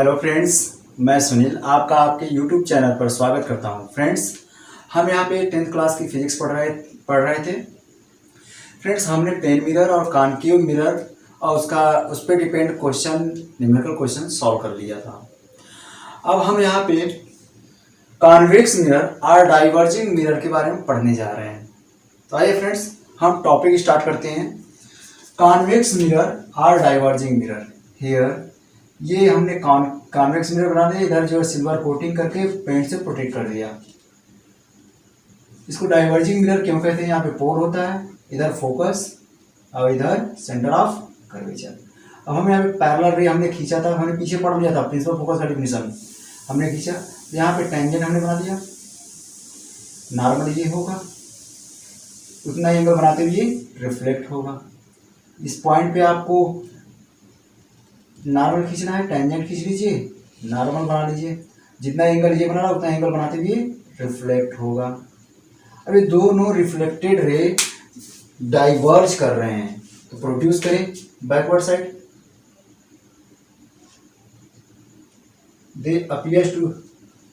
Hello friends, मैं सुनील आपका आपके यूट्यूब चैनल पर स्वागत करता हूं। फ्रेंड्स, हम यहां पे 10th क्लास की फिजिक्स पढ़ रहे थे। फ्रेंड्स, हमने प्लेन मिरर और कॉन्केव मिरर और उस पर depend question, numerical question solve कर लिया था। अब हम यहाँ पे कॉन्वेक्स मिरर और डाइवर्जिंग मिरर के बारे में पढ़ने जा रहे हैं। तो आइए फ्रेंड्स, हम टॉपिक स्टार्ट करते हैं। कॉन्वेक्स मिरर और डाइवर्जिंग मिरर। हियर ये हमने कॉन्वेक्स मिरर बना दिया, इधर जो है सिल्वर कोटिंग करके पेंट से प्रोटेक्ट कर दिया। इसको डाइवर्जिंग मिरर क्यों कहते हैं? यहाँ पे पोर होता है, इधर फोकस और इधर सेंटर ऑफ कर्वेचर। अब हम यहाँ पे पैरेलल रे हमने खींचा था, हमने पीछे पढ़ लिया था प्रिंसिपल फोकस का डेफिनेशन हमने खींचा। यहाँ पे टेंजेंट हमने बना दिया, नॉर्मल ये होगा, उतना एंगल बनाते हुए रिफ्लेक्ट होगा। इस पॉइंट पे आपको नॉर्मल खींचना है, टेंजेंट खींच लीजिए, नॉर्मल बना लीजिए। जितना एंगल ये बना रहा उतना एंगल बनाते हुए रिफ्लेक्ट होगा। अब ये दोनों रिफ्लेक्टेड रे डाइवर्ज कर रहे हैं, तो प्रोड्यूस करें backward side. They appears to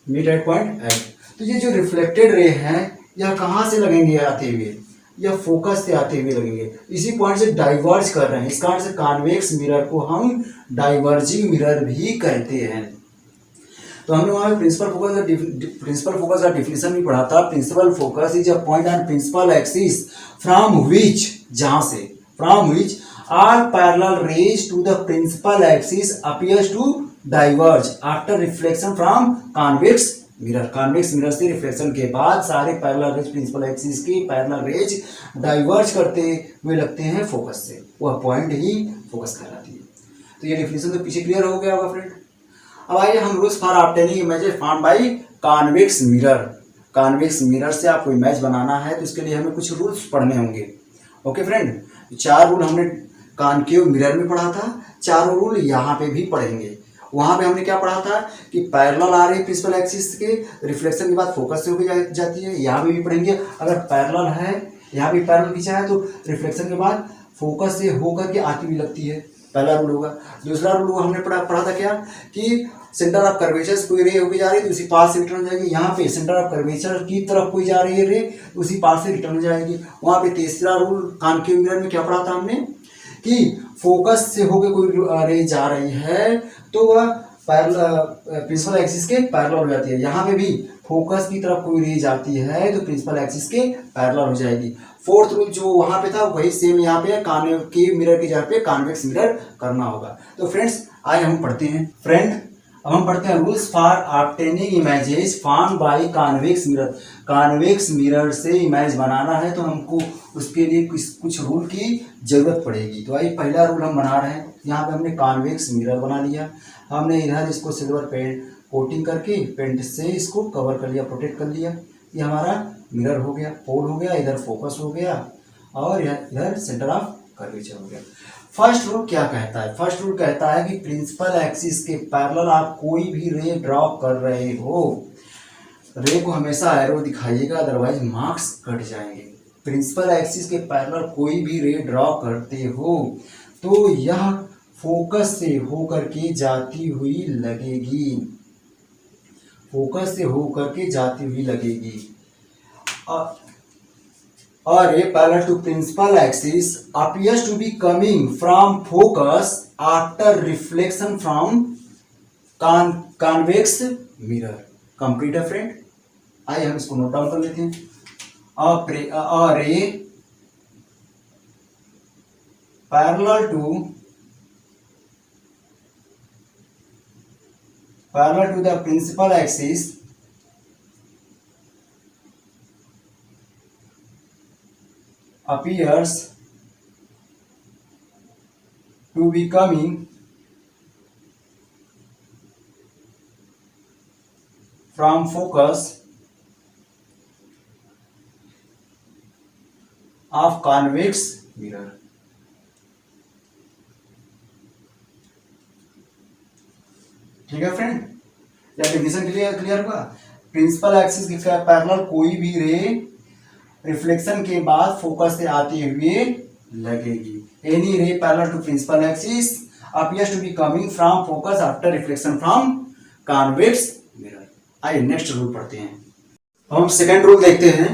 meet at point at. तो ये जो रिफ्लेक्टेड रे हैं यह कहाँ से लगेंगे आते हुए? या फोकस से आते हुए लगेंगे, इसी पॉइंट से डाइवर्ज कर रहे हैं। इस कारण से कॉन्वेक्स मिरर को हम डाइवर्जिंग मिरर भी कहते हैं। तो हमने वहां प्रिंसिपल फोकस का डिफिनेशन भी पढ़ा था। Principal focus is a point on principal axis from which, जहां से from which all parallel rays to the principal axis appears to diverge after reflection from convex mirror। Convex mirror से reflection के बाद सारे parallel raise principal axis की parallel raise diverge करते हुए लगते हैं फोकस से, वह पॉइंट ही फोकस कहलाती है। तो ये डेफिनेशन तो पीछे क्लियर हो गया होगा फ्रेंड। अब आइए हम rules for obtaining images found by convex mirror. Convex mirror से आपको इमेज बनाना है तो इसके लिए हमें कुछ रूल्स पढ़ने होंगे। ओके फ्रेंड, 4 रूल हमने कॉन्केव मिरर में पढ़ा था, 4 रूल यहाँ पे भी पढ़ेंगे। वहां पे हमने क्या पढ़ा था कि पैरेलल आ रही प्रिंसिपल एक्सिस के, रिफ्लेक्शन के बाद फोकस से होकर जाती है। यहाँ पे भी पढ़ेंगे, अगर पैरेलल है, यहाँ भी पैरेलल खींचा है तो रिफ्लेक्शन के बाद फोकस से होकर के आती हुई लगती है, पहला रूल होगा। दूसरा रूल हमने पढ़ा था क्या कि सेंटर ऑफ कर्वेचर कोई रे होकर जा रही है तो उसी पास से रिटर्न हो जाएगी। यहाँ पे सेंटर ऑफ कर्वेचर की तरफ कोई जा रही है रे तो उसी पास से रिटर्न हो जाएगी। वहाँ पे तीसरा रूल कॉन्केव मिरर में क्या पढ़ा था हमने कि फोकस से होकर कोई रे जा रही है तो वह प्रिंसिपल एक्सिस के पैरेलल हो जाती है। यहाँ पे भी फोकस की तरफ कोई रे जाती है तो प्रिंसिपल एक्सिस के पैरेलल हो जाएगी। फोर्थ रूल जो वहां पे था वही सेम यहाँ पे कॉन्वेक्स मिरर की जगह पे कॉन्वेक्स मिरर करना होगा। तो फ्रेंड्स, आज हम पढ़ते हैं। फ्रेंड, अब हम पढ़ते हैं rules for obtaining images found by convex mirror. Convex mirror से इमेज बनाना है तो हमको उसके लिए कुछ रूल की जरूरत पड़ेगी। तो आइए पहला रूल हम बना रहे हैं। यहाँ पे हमने कॉन्वेक्स मिरर बना लिया, हमने इधर इसको सिल्वर पेंट कोटिंग करके पेंट से इसको कवर कर लिया, प्रोटेक्ट कर लिया। ये हमारा मिरर हो गया, पोल हो गया, इधर फोकस हो गया और इधर सेंटर ऑफ कर्वेचर हो गया। फर्स्ट रूल क्या कहता है? फर्स्ट रूल कहता है कि प्रिंसिपल एक्सिस के पैरेलल आप कोई भी रे ड्रॉ कर रहे हो, रे को हमेशा एरो दिखाइएगा, अदरवाइज मार्क्स कट जाएंगे। प्रिंसिपल एक्सिस के पैरेलल कोई भी रे ड्रॉ करते हो तो यह फोकस से होकर के जाती हुई लगेगी, फोकस से होकर के जाती हुई लगेगी। और ये parallel to principal axis appears to be coming from focus after reflection from convex mirror. Complete है फ्रेंड। आइए हम इसको नोट डाउन कर लेते हैं। और ये parallel to the principal axis appears to be coming from focus of convex mirror। ठीक है फ्रेंड, या डेफिनेशन क्लियर हुआ। प्रिंसिपल एक्सिस के पैरेलल कोई भी रे रिफ्लेक्शन के बाद फोकस से आते हुए लगेगी। Any ray parallel to principal axis appears to be coming from focus after reflection from convex mirror। आइए नेक्स्ट रूल पढ़ते हैं। हम सेकंड रूल देखते हैं।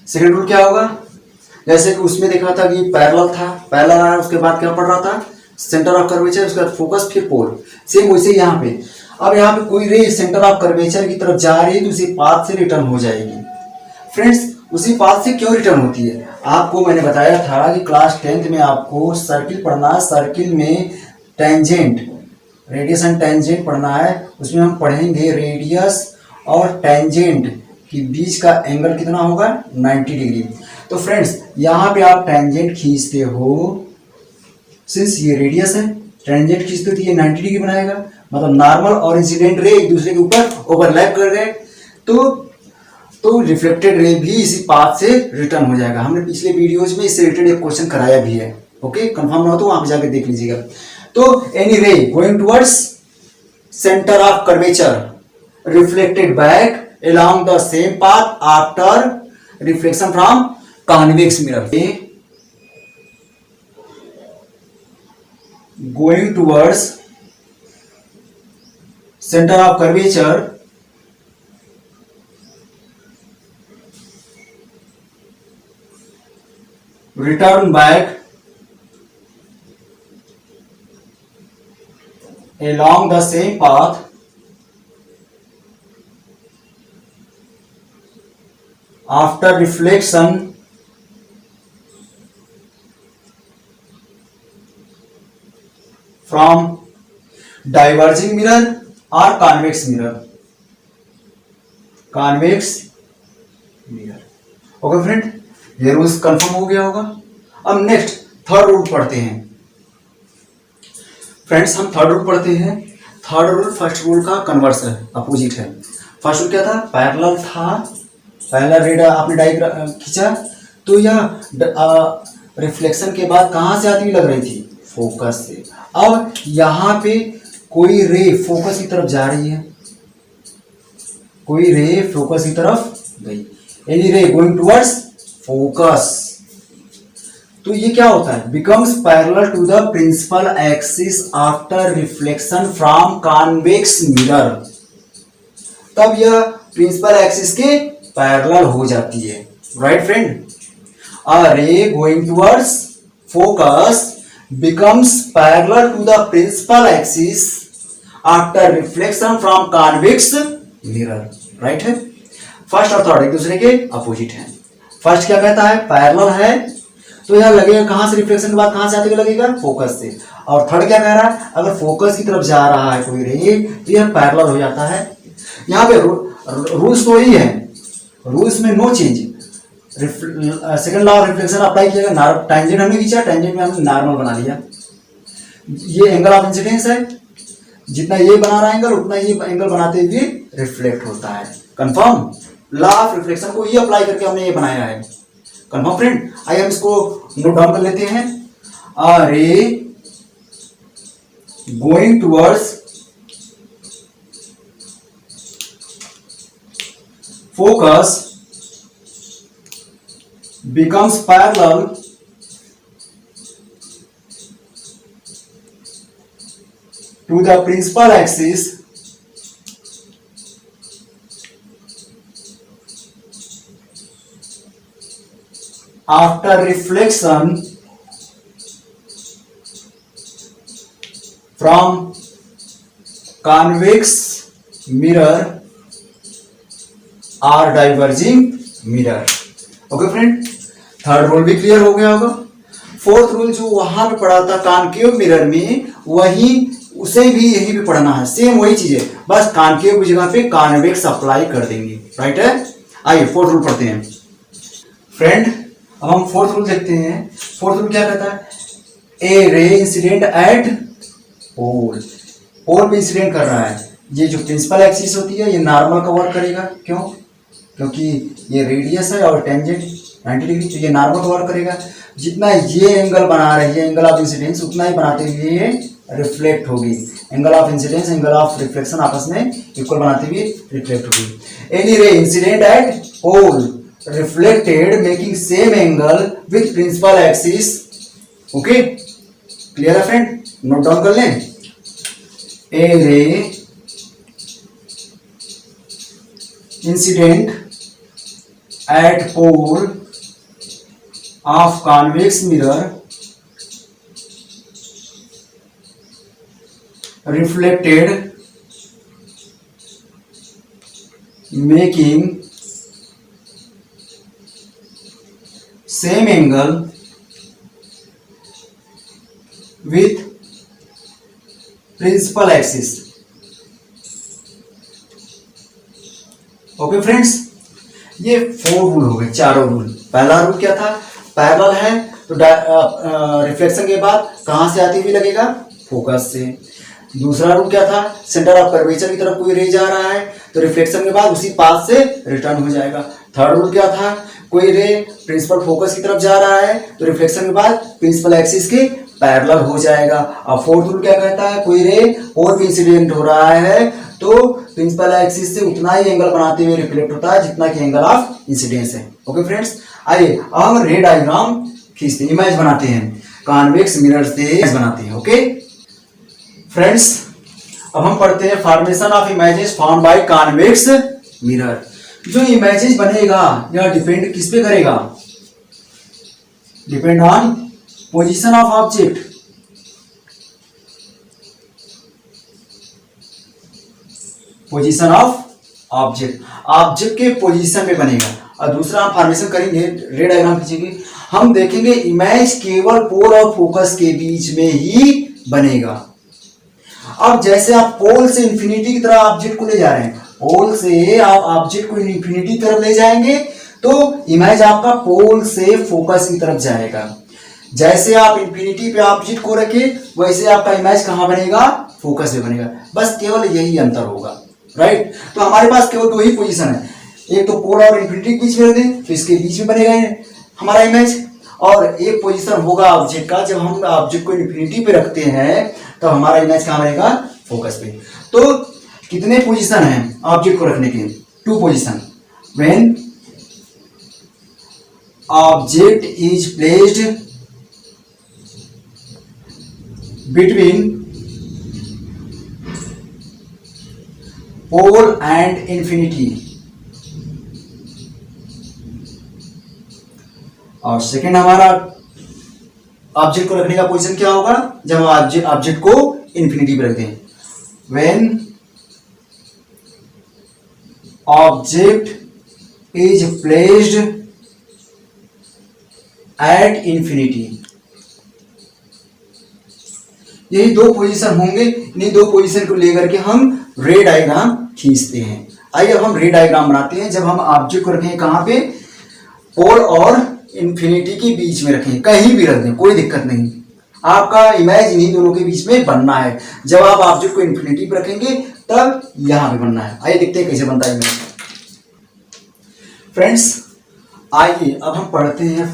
सेकंड रूल क्या होगा, जैसे कि उसमें देखा था कि पैरेलल था, पैरेलल आया, उसके बाद क्या पढ़ रहा था, सेंटर ऑफ कर्वेचर, उसके बाद फोकस, फिर पोल। सेम वैसे यहाँ पे, अब यहाँ पे कोई रे सेंटर ऑफ कर्वेचर की तरफ जा रही है तो उसी पाथ से रिटर्न हो जाएगी। फ्रेंड्स उसी पाथ से क्यों रिटर्न होती है, आपको मैंने बताया था कि क्लास 10th में आपको सर्किल पढ़ना है, सर्किल में टेंजेंट, रेडियस एंड टेंजेंट पढ़ना है। उसमें हम पढ़ेंगे रेडियस और टेंजेंट के बीच का एंगल कितना होगा, 90 डिग्री। तो फ्रेंड्स यहाँ पे आप टेंजेंट खींचते हो, सिंस ये रेडियस है, टेंजेंट खींचते हो तो ये 90 डिग्री बनाएगा, मतलब नॉर्मल और इंसिडेंट रे एक दूसरे के ऊपर ओवरलैप कर गए तो रिफ्लेक्टेड रे भी इसी पाथ से रिटर्न हो जाएगा। हमने पिछले वीडियोज में इससे रिलेटेड एक क्वेश्चन कराया भी है। ओके, कंफर्म ना हो तो वहां पे जाकर देख लीजिएगा। तो any ray going towards centre of curvature reflected back along the same path after reflection from convex mirror, going towards center of curvature return back along the same path after reflection from diverging mirror or convex mirror, convex mirror। Okay friend, ये rules confirm हो गया होगा। अब next third rule पढ़ते हैं। Friends हम third rule पढ़ते हैं। थर्ड रूल फर्स्ट रूल का कन्वर्स है, अपोजिट है। फर्स्ट रूल क्या था, पैरेलल था, पहला रेड आपने डायग्राम खींचा तो यह रिफ्लेक्शन के बाद कहाँ से आती हुई लग रही थी, फोकस से। अब यहाँ पे कोई रे फोकस की तरफ जा रही है, कोई रे फोकस की तरफ गई, any ray going towards focus, तो ये क्या होता है, becomes parallel to the principal axis after reflection from convex mirror. तब यह प्रिंसिपल एक्सिस के पैरेलल हो जाती है, right friend. A ray going towards focus becomes parallel to the principal axis after reflection from convex mirror, right है। First और third एक दूसरे के अपोजिट हैं। फर्स्ट क्या कहता है, पैरेलल है तो यह लगेगा कहां से, रिफ्लेक्शन के बाद कहां से आते हुए लगेगा, फोकस से। और थर्ड क्या कह रहा है, अगर फोकस की तरफ जा रहा है कोई रे तो यह पैरेलल हो जाता है। यहाँ पे रूल्स तो यही है, रूल्स में no change. Second law of reflection apply किया, टेंजेंट हमने खींचा, टेंजेंट में हमने नॉर्मल बना लिया। ये एंगल ऑफ इंसिडेंस है, जितना ये बना रहा है एंगल उतना ये एंगल बनाते हुए रिफ्लेक्ट होता है। कंफर्म, लॉ ऑफ रिफ्लेक्शन को ये अप्लाई करके हमने ये बनाया है। कंफर्म फ्रेंड, आइए हम इसको नोट डाउन कर लेते हैं। अ ray going towards focus becomes parallel to the principal axis after reflection from convex mirror or diverging mirror। Okay friend, third rule भी क्लियर हो गया होगा। फोर्थ रूल जो वहां पे पढ़ा था कॉनकेव मिरर में, वही उसे भी यही पे पढ़ना है, सेम वही चीज है, बस कॉनकेव की जगह पे कॉन्वेक्स अप्लाई कर देंगे, राइट है। आइए फोर्थ रूल पढ़ते हैं। फ्रेंड अब हम फोर्थ रूल देखते हैं। फोर्थ रूल क्या कहता है, ए रे इंसिडेंट एट पोल, पोल पे इंसिडेंट कर रहा है। ये जो प्रिंसिपल एक्सिस होती है ये नॉर्मल का वर्क करेगा, क्यों, क्योंकि ये रेडियस है और टेंजेंट 90 डिग्री, तो ये नॉर्मल का वर्क करेगा। जितना ये एंगल बना रही है एंगल ऑफ इंसिडेंस, उतना ही बनाते हुए ये रिफ्लेक्ट होगी। Angle of incidence angle of reflection आपस में इक्वल बनाते हुए रिफ्लेक्ट होगी। Any ray incident at pole reflected making same angle with principal axis. Okay, clear है फ्रेंड। नोट डाउन कर लें, a ray incident at pole of convex mirror reflected making same angle with principal axis. Okay friends, ये 4 rule हो गए, चारों rule. पहला rule क्या था, पैरेलल है तो रिफ्लेक्शन के बाद कहां से आती हुई लगेगा, फोकस से। दूसरा रूल क्या था, सेंटर ऑफ कर्वेचर की तरफ कोई रे जा रहा है तो रिफ्लेक्शन के बाद उसी पाथ से रिटर्न हो जाएगा। थर्ड रूल क्या था, कोई रे प्रिंसिपल फोकस की तरफ जा रहा है तो रिफ्लेक्शन के बाद प्रिंसिपल एक्सिस के पैरेलल हो जाएगा। और फोर्थ रूल क्या कहता है, कोई रे और भी इंसिडेंट हो रहा है तो प्रिंसिपल एक्सिस से उतना ही एंगल बनाते हुए रिफ्लेक्ट होता है जितना कि एंगल ऑफ इंसिडेंस है। ओके फ्रेंड्स, आइए अब हम रे डायग्राम खींचते हैं, इमेज बनाते हैं, कॉन्वेक्स मिरर से बनाते हैं। ओके फ्रेंड्स, अब हम पढ़ते हैं formation of images found by convex mirror. जो इमेजेस बनेगा यह डिपेंड किस पे करेगा, depend on position of object. Position of object, object के पोजीशन पे बनेगा। और दूसरा हम फॉर्मेशन करेंगे, रे डायग्राम खींचेंगे, हम देखेंगे इमेज केवल पोल और फोकस के बीच में ही बनेगा। अब जैसे आप पोल से इंफिनिटी की तरफ ऑब्जेक्ट को ले जा रहे हैं, पोल से आप ऑब्जेक्ट को इंफिनिटी की तरफ ले जाएंगे तो इमेज आपका पोल से फोकस की तरफ जाएगा। जैसे आप इंफिनिटी पे ऑब्जेक्ट को रखे वैसे आपका इमेज कहां बनेगा, फोकस पे बनेगा। बस केवल यही अंतर होगा, राइट। तो हमारे पास केवल 2 ही पोजीशन है, एक तो पोल और इंफिनिटी के बीच में रख दें तो इसके बीच में बनेगा हमारा इमेज, और एक पोजीशन होगा ऑब्जेक्ट का, जब हम ऑब्जेक्ट को इंफिनिटी पे रखते हैं तो हमारा इमेज कहां बनेगा, फोकस पे। तो कितने पोजीशन हैं ऑब्जेक्ट को रखने के, 2 position. When object is placed between pole and infinity, और सेकेंड हमारा ऑब्जेक्ट को रखने का पोजीशन क्या होगा, जब हम ऑब्जेक्ट को इंफिनिटी पे रखते हैं। When object is placed at infinity, यही 2 पोजीशन होंगे। इन्हीं 2 पोजीशन को लेकर के हम रे डायग्राम खींचते हैं। आइए अब हम रे डायग्राम बनाते हैं, जब हम ऑब्जेक्ट को रखें कहां पे, पोल और इंफिनिटी के बीच में रखें, कहीं भी रख दें कोई दिक्कत नहीं, आपका इमेज इन्हीं दोनों के बीच में बनना है। जब आप ऑब्जेक्ट को इंफिनिटी पे रखेंगे तब यहां पे बनना है। आइए देखते हैं कैसे बनता है इमेज। फ्रेंड्स, आइए अब हम पढ़ते हैं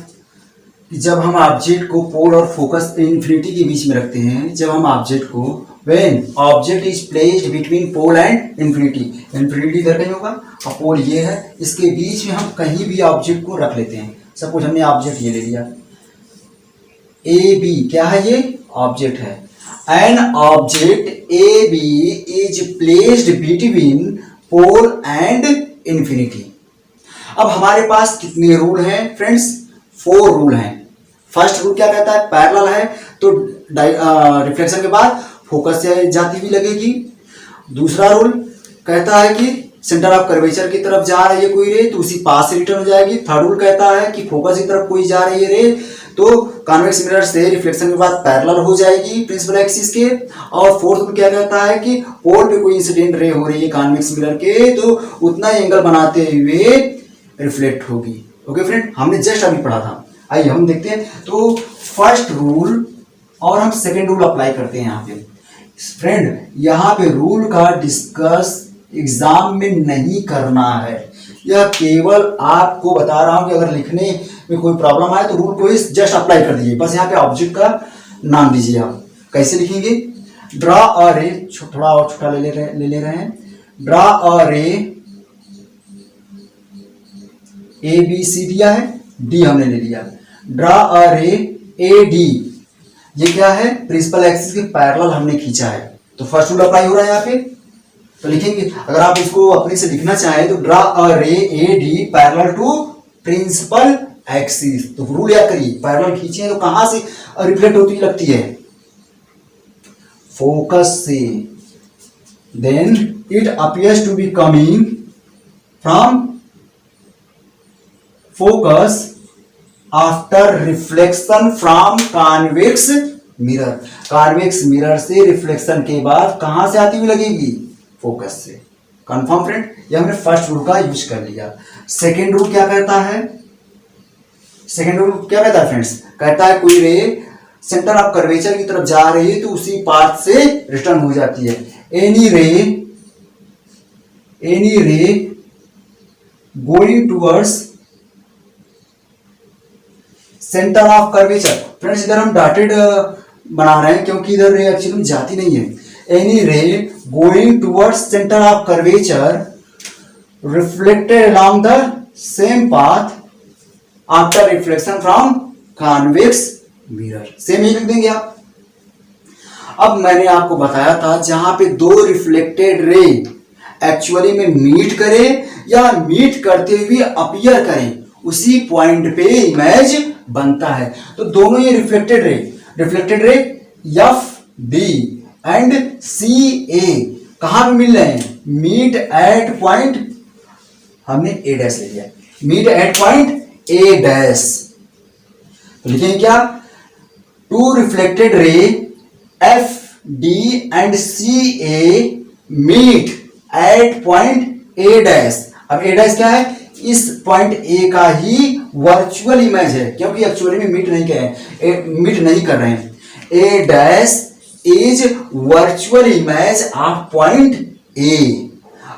कि जब हम ऑब्जेक्ट को पोल और फोकस इंफिनिटी के बीच में रखते हैं, जब हम ऑब्जेक्ट को when object is placed between pole and infinity, infinity इधर कहीं होगा और पोल ये है, इसके बीच में हम कहीं भी ऑब्जेक्ट को रख लेते हैं। सपोज हमने ऑब्जेक्ट ये ले लिया, ए बी क्या है, ये ऑब्जेक्ट है। An object A B is placed between pole and infinity. अब हमारे पास कितने रूल हैं फ्रेंड्स, 4 रूल हैं। फर्स्ट रूल क्या कहता है, पैरेलल है तो रिफ्लेक्शन के बाद फोकस से जाती हुई लगेगी। दूसरा रूल कहता है कि सेंटर ऑफ कर्वेचर की तरफ जा रही है कोई रे तो उसी पास से रिटर्न हो जाएगी। थर्ड रूल कहता है कि फोकस की तरफ कोई जा रही है रे तो कॉन्वेक्स मिरर से रिफ्लेक्शन के बाद पैरेलल हो जाएगी प्रिंसिपल एक्सिस के। और फोर्थ रूल क्या कहता है कि पोल पे कोई इंसिडेंट रे हो रही है कॉन्वेक्स मिरर के तो उतना ही एंगल बनाते हुए रिफ्लेक्ट होगी। ओके फ्रेंड, हमने जस्ट अभी पढ़ा था। आइए हम देखते हैं। तो फर्स्ट रूल और हम सेकेंड रूल अप्लाई करते हैं यहाँ पे। फ्रेंड, यहाँ पे रूल का डिस्कस एग्जाम में नहीं करना है, यह केवल आपको बता रहा हूं कि अगर लिखने में कोई प्रॉब्लम आए तो रूल को जस्ट अप्लाई कर दीजिए। बस यहाँ पे ऑब्जेक्ट का नाम दीजिए। आप कैसे लिखेंगे, ड्रा अ रे, थोड़ा और छोटा ले रहे हैं। ड्रा अ रे, A B C दिया है, D हमने ले लिया। ड्रा अ रे A D ये क्या है, प्रिंसिपल एक्सिस के पैरेलल हमने खींचा है, तो फर्स्ट रूल अप्लाई हो रहा है यहाँ पे। तो लिखेंगे, अगर आप इसको अपने से लिखना चाहें तो draw a ray A D parallel to principal axis. तो रूल याद करिए, पैरेलल खींचे तो कहां से रिफ्लेक्ट होती लगती है, फोकस से, then it appears to be coming from focus after reflection from convex mirror. Convex mirror से रिफ्लेक्शन के बाद कहां से आती हुई लगेगी, फोकस से। कंफर्म फ्रेंड, ये हमने फर्स्ट रूल का यूज कर लिया। सेकेंड रूल क्या कहता है, सेकेंड रूल क्या कहता है फ्रेंड्स, कहता है कोई रे सेंटर ऑफ कर्वेचर की तरफ जा रही है तो उसी पाथ से रिटर्न हो जाती है। Any ray going towards centre of curvature. Friends इधर हम डॉटेड बना रहे हैं क्योंकि इधर रे एक्चुअली में जाती नहीं है। Any ray going towards centre of curvature reflected along the same path after reflection from convex mirror. Same ही लिख देंगे आप। अब मैंने आपको बताया था जहां पे दो रिफ्लेक्टेड रे एक्चुअली में मीट करे या मीट करते हुए अपीयर करें, उसी पॉइंट पे इमेज बनता है। तो दोनों ये reflected ray F D and C A कहां पे मिल रहे हैं, मीट एट पॉइंट, हमने ए डैश ले लिया, meet at point A dash. तो लिखेंगे क्या, two reflected ray F D and C A meet at point A dash. अब ए डैश क्या है, इस पॉइंट ए का ही वर्चुअल इमेज है, क्योंकि एक्चुअली में मीट नहीं कर रहे हैं। A dash is virtual image of point A.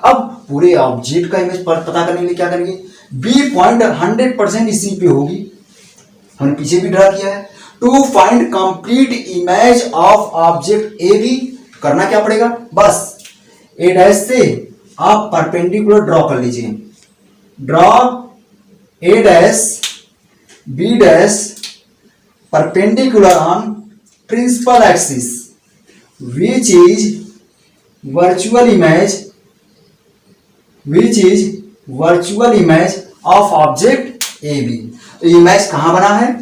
अब पूरे ऑब्जेक्ट का इमेज पता करने के लिए क्या करेंगे, बी पॉइंट 100% इसी पे होगी, हमने पीछे भी ड्रा किया है। To find complete image of object A B करना क्या पड़ेगा, बस ए डैश से आप परपेंडिकुलर ड्रॉ कर लीजिए। Draw A dash B dash perpendicular on principal axis which is virtual image of object AB। तो इमेज कहां बना है,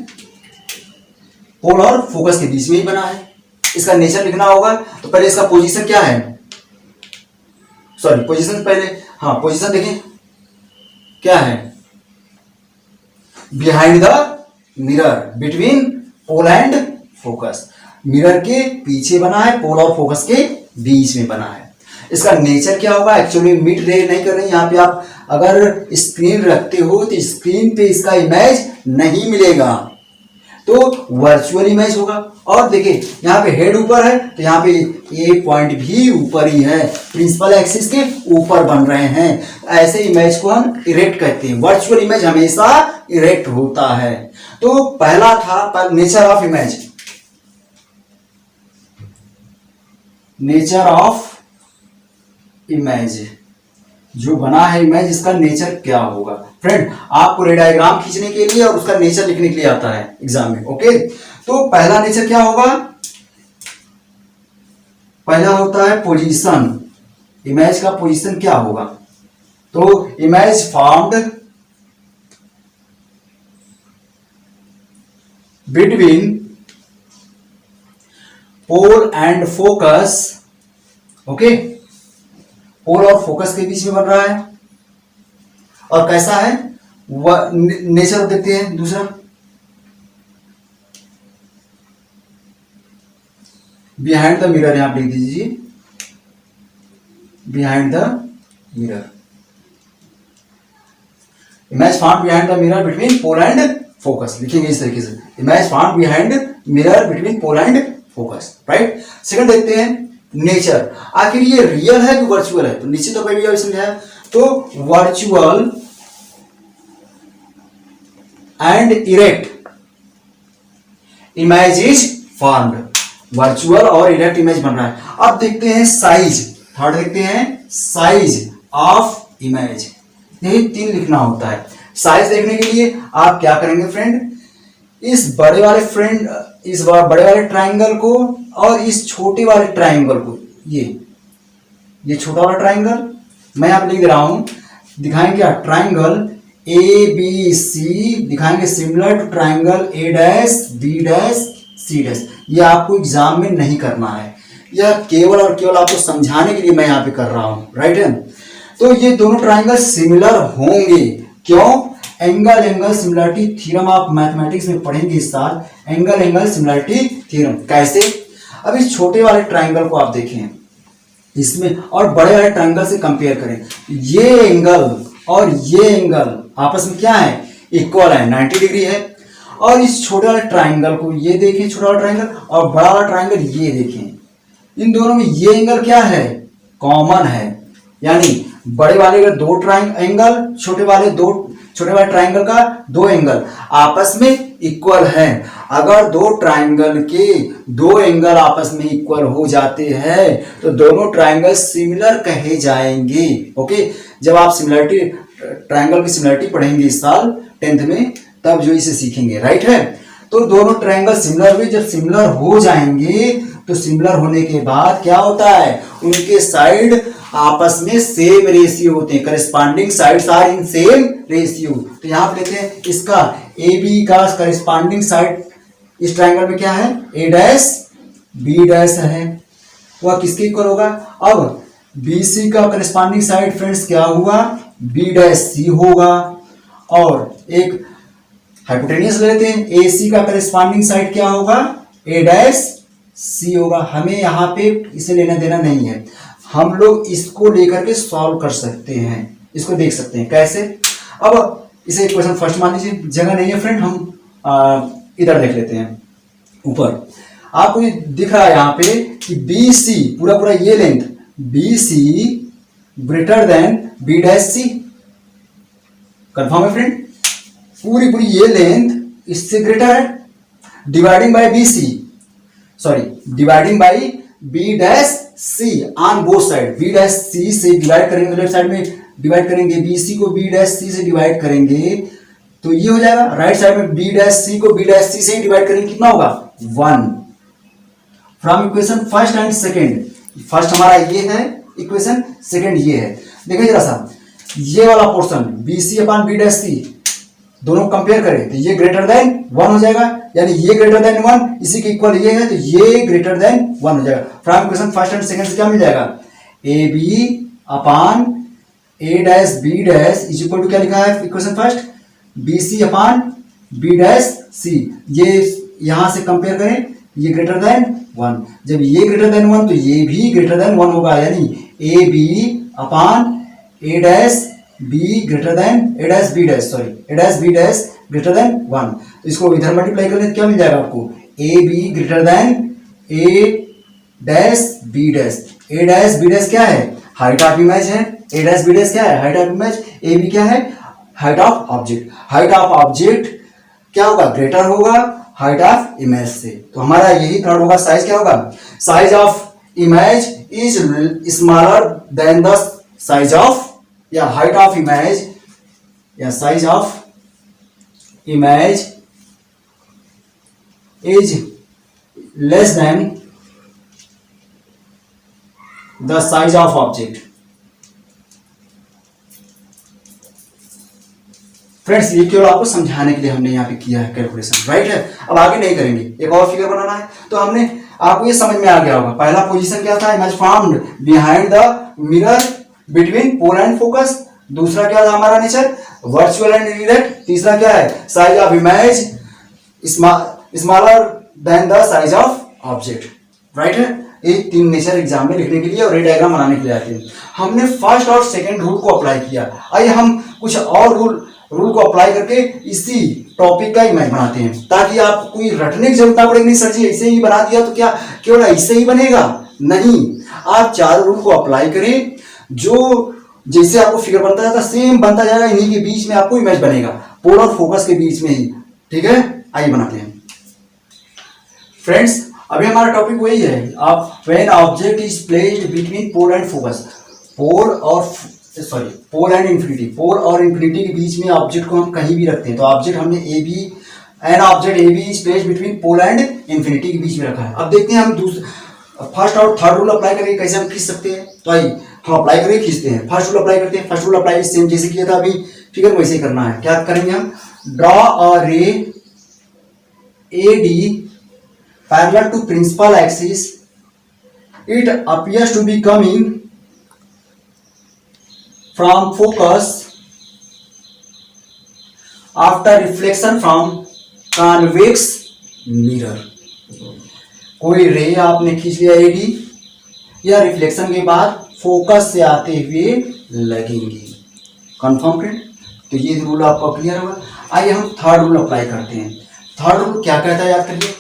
पोल और फोकस के बीच में ही बना है। इसका नेचर लिखना होगा, तो पहले इसका पोजीशन क्या है, सॉरी पोजीशन पहले, हाँ पोजीशन देखें क्या है, behind the mirror between pole and focus. Mirror के पीछे बना है, पोल और फोकस के बीच में बना है। इसका नेचर क्या होगा, एक्चुअली मिड रे नहीं कर रहे हैं यहाँ पे। आप अगर स्क्रीन रखते हो तो स्क्रीन पे इसका इमेज नहीं मिलेगा, तो वर्चुअल इमेज होगा। और देखिए यहाँ पे हेड ऊपर है तो यहाँ पे ए पॉइंट भी ऊपर ही है, प्रिंसिपल एक्सिस के ऊपर बन रहे हैं। ऐसे इमेज को हम इरेक्ट कहते हैं। वर्चुअल इमेज हमेशा इरेक्ट होता है। तो पहला था nature of image, nature of image जो बना है इमेज, इसका नेचर क्या होगा। फ्रेंड आपको रे डायग्राम खींचने के लिए और उसका नेचर लिखने के लिए आता है एग्जाम में, ओके। तो पहला नेचर क्या होगा, पहला होता है पोजीशन। इमेज का पोजीशन क्या होगा, तो image formed between pole and focus, okay, pole और फोकस के बीच में बन रहा है। और कैसा है नेचर देखते हैं दूसरा, बिहाइंड द मिरर, यहां लिख दीजिए behind the mirror. Image found behind the mirror between pole and focus, लिखेंगे इस तरीके से, image found behind mirror between pole and focus, right. Second देखते हैं नेचर, आखिर ये रियल है कि वर्चुअल है। तो निश्चित तौर पर भी समझाया, तो virtual and erect image is formed, virtual और इरेक्ट इमेज बन रहा है। अब देखते हैं साइज, थर्ड देखते हैं साइज ऑफ इमेज। यही 3 लिखना होता है। साइज देखने के लिए आप क्या करेंगे फ्रेंड, इस बड़े वाले फ्रेंड, इस बड़े वाले ट्राइंगल को और इस छोटे वाले ट्राइंगल को, ये छोटा वाला ट्राइंगल मैं यहाँ पे लिख दे रहा हूं, दिखाएंगे क्या, ट्राइंगल ए बी सी दिखाएंगे similar to triangle A dash B dash C dash. ये आपको एग्जाम में नहीं करना है, यह केवल और केवल आपको समझाने के लिए मैं यहाँ पे कर रहा हूँ, राइट है। तो ये दोनों ट्राइंगल सिमिलर होंगे, क्यों, एंगल सिमिलरिटी थ्योरम आप मैथमेटिक्स में पढ़ेंगे इस साल, एंगल सिमिलरिटी थ्योरम। कैसे, अब इस छोटे वाले ट्राइंगल को आप देखें इसमें और बड़े वाले ट्राइंगल से कंपेयर करें, ये एंगल और ये एंगल आपस में क्या है, इक्वल है, 90 डिग्री है। और इस छोटे वाले ट्राइंगल को ये देखें, छोटा वाला ट्राइंगल और बड़ा वाला ट्राइंगल ये देखें, इन दोनों में ये एंगल क्या है, कॉमन है। यानी बड़े वाले का दो एंगल, छोटे वाले ट्राइंगल का दो एंगल आपस में इक्वल है। अगर दो ट्राइंगल के दो एंगल आपस में इक्वल हो जाते हैं तो दोनों ट्राइंगल सिमिलर कहे जाएंगे। ओके, जब आप सिमिलरिटी, ट्राइंगल की सिमिलरिटी पढ़ेंगे इस साल 10th में, तब जो इसे सीखेंगे, राइट है। तो दोनों ट्राइंगल सिमिलर हुए, जब सिमिलर हो जाएंगे तो सिमिलर होने के बाद क्या होता है, उनके साइड आपस में सेम रेशियो होते हैं, corresponding sides are in same ratio. तो यहां पर लेते हैं इसका ए बी का करस्पॉन्डिंग साइड इस ट्राइंगल में क्या है, ए डैश बी डैश है, वह किसके इक्वल होगा। अब बी सी का करस्पॉन्डिंग साइड फ्रेंड्स क्या हुआ, बी डैश सी होगा। और एक हाइपोटेनियस ले लेते हैं, ए सी का करस्पॉन्डिंग साइड क्या होगा, ए डैश सी होगा। हमें यहाँ पे इसे लेना देना नहीं है, हम लोग इसको लेकर के सॉल्व कर सकते हैं, इसको देख सकते हैं कैसे। अब इसे क्वेश्चन फर्स्ट मान लीजिए, जगह नहीं है फ्रेंड, हम इधर देख लेते हैं। ऊपर आपको ये दिख रहा है यहाँ पे कि बी सी पूरा ये length B C greater than B dash C, confirm है फ्रेंड, पूरी ये लेंथ इससे ग्रेटर है, dividing by B C, sorry dividing by B dash C on both side. B dash C से डिवाइड करेंगे, left side में divide करेंगे, B C को बी डैश सी से डिवाइड करेंगे तो ये हो जाएगा। राइट साइड में बी डैश सी को बी डैश सी से ही डिवाइड करेंगे, कितना होगा 1। From equation first and second, first हमारा ये है इक्वेशन, सेकेंड ये है। देखिए जरा सा, ये वाला portion B C upon B dash C दोनों कंपेयर करें तो ये ग्रेटर देन 1 हो जाएगा, यानी ये ग्रेटर देन 1 इसी के इक्वल ये है तो ये ग्रेटर देन 1 हो जाएगा। From equation first and second से क्या मिल जाएगा, A B upon A dash B dash is equal to क्या लिखा है equation first, B C upon B dash C. ये यहां से कंपेयर करें, ये ग्रेटर देन 1, जब ये ग्रेटर देन 1 तो ये भी ग्रेटर देन 1 होगा, यानी A B upon A dash B greater than A dash B dash, sorry A dash B dash greater than 1। तो इसको इधर मल्टीप्लाई कर लें क्या मिल जाएगा आपको, A B greater than A dash B dash. A dash B dash क्या है, हाइट ऑफ इमेज है, ए डैश बी डैश क्या है, height of image, A B क्या है, height of object. Height of object क्या होगा, ग्रेटर होगा हाइट ऑफ इमेज से, तो हमारा यही थर्ड होगा। साइज क्या होगा, size of image is smaller than the size of, या हाइट ऑफ इमेज या size of image is less than the size of object. Friends ये केवल आपको समझाने के लिए हमने यहाँ पे किया है कैलकुलेशन, राइट है। अब आगे नहीं करेंगे, एक और फिगर बनाना है तो हमने आपको ये समझ में आ गया होगा। पहला पोजीशन क्या था, image formed behind the mirror between pole and focus. दूसरा क्या था हमारा नेचर, वर्चुअल एंड इनडायरेक्ट। तीसरा क्या है, size of image smaller than the size of object, right है। ये 3 नेचर एग्जाम में लिखने के लिए और रे डायग्राम बनाने के लिए आते हैं। हमने फर्स्ट और सेकंड रूल को अप्लाई किया, आइए हम कुछ और रूल को अप्लाई करके इसी टॉपिक का इमेज बनाते हैं, ताकि आप कोई रटने की जरूरत ना पड़े। नहीं सर जी ऐसे ही बना दिया तो क्या केवल ऐसे ही बनेगा, नहीं, आप 4 रूल को अप्लाई करें, जो जैसे आपको फिगर बनता जाता सेम बनता जाएगा, इन्हीं के बीच में आपको इमेज बनेगा, पोल और फोकस के बीच में ही, ठीक है। आइए बनाते हैं फ्रेंड्स। अभी हमारा टॉपिक वही है, आप when object is placed between pole and focus, pole and infinity, pole और इंफिनिटी के बीच में ऑब्जेक्ट को हम कहीं भी रखते हैं। तो ऑब्जेक्ट हमने A B an object A B is placed between pole and infinity के बीच में रखा है। अब देखते हैं हम फर्स्ट और थर्ड रूल अप्लाई करके कैसे हम खींच सकते हैं। तो आइए हम अप्लाई करके खींचते हैं। फर्स्ट रूल अप्लाई करते हैं। फर्स्ट रूल अप्लाई सेम जैसे किया था अभी फिगर वैसे ही करना है। क्या करेंगे हम, draw a ray A D parallel to principal axis, it appears to be coming from focus after reflection from convex mirror. कोई रे आपने खींच लिया एडी, या रिफ्लेक्शन के बाद फोकस से आते हुए लगेंगे। Confirm friend? तो ये रूल आपको क्लियर होगा। आइए हम थर्ड रूल अप्लाई करते हैं। थर्ड रूल क्या कहता है याद करिए,